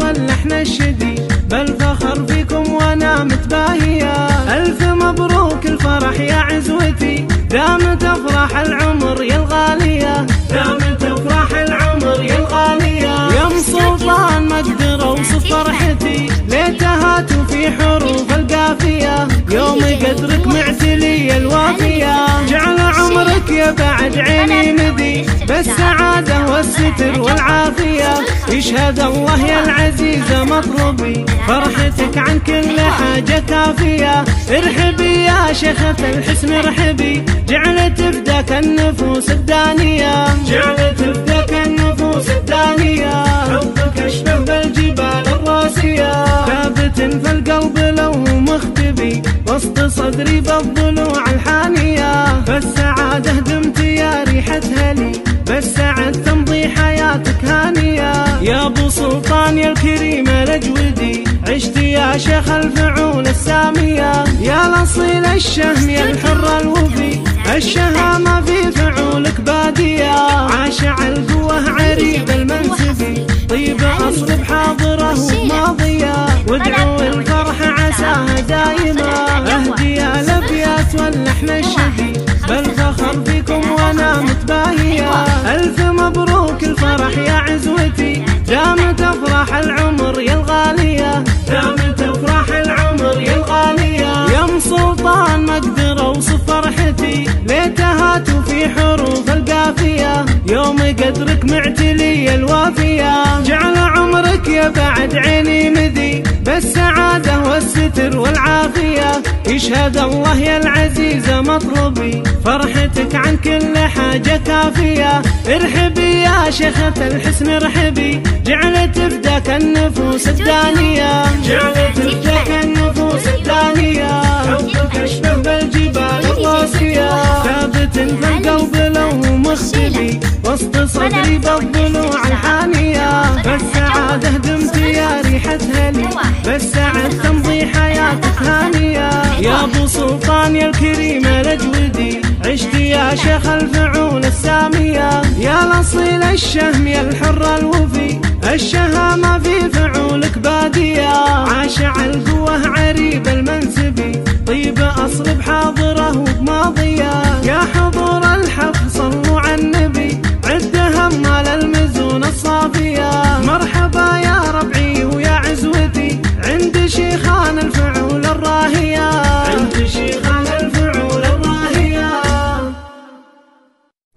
واللحن الشدي، بالفخر فيكم وانا متباهية. الف مبروك الفرح يا عزوتي، دامت افراح العمر يا الغالية، دامت افراح العمر يا الغالية. يا ام سلطان ما اقدر اوصف فرحتي، ليتها في حروف القافية، يوم قدرك معتلي الوافية. جعل عمرك يا بعد عيني مدي، بالسعادة والستر والعافية. يشهد الله يا العزيزة مطلبي، فرحتك عن كل حاجة كافية. ارحبي يا شيخة الحسن ارحبي، جعلت فداك النفوس الدانية، جعلت فداك النفوس الدانية. حبك اشبه بالجبال الراسية، ثابت في القلب لو مختبي، وسط صدري بالضلوع الحانية. بالسعادة دمت يا ريحة هلي، بالسعد تمضي حياتك هانية. يا ابو سلطان يا الكريم الاجودي، عشت يا شيخ الفعول السامية. يا الاصيل الشهم يا الحر الوفي، الشهامة في فعولك بادية. عاشع القوة عريب المنسبي، طيب اصل بحاضره وماضية. وادعوا الفرح عساها دايمة، اهدي الابيات واللحن الشدي، بالفخر فيكم وانا متباهية. الف مبروك الفرح يا عزوتي، دامت افراح العمر يا الغالية، دامت افراح العمر يا الغالية. يا ام سلطان ما اقدر اوصف فرحتي، ليتها في حروف القافية، يوم قدرك معتلي الوافية. جعل عمرك يا بعد عيني مدي، بالسعادة والستر والعافية. يشهد الله يا العزيزة مطلبي، فرحتك عن كل حاجة كافية. ارحبي يا شيخة الحسن ارحبي، جعلت فداك النفوس الدانية، جعلت فداك النفوس الدانية. حبك اشبه بالجبال الراسية، ثابت في القلب لو مختبي، وسط صدري بالضلوع الحانية. بالسعادة دمت يا ريحة هلي، بالسعد تمضي حياتك هانية. يا ابو سلطان يا الكريم الاجودي، عشت يا شيخ الفعول السامية. يا الاصيل الشهم يا الحر الوفي، الشهامة في فعولك بادية. عاشع القوة عريب المنسبي، طيب اصل بحاضره وبماضية. يا حضور الحفل صلوا على النبي، عد همال المزون الصافية. مرحبا يا ربعي ويا عزوتي، عند شيخان الفعول الراهية، عند شيخان الفعول الراهية.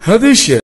هذا الشيء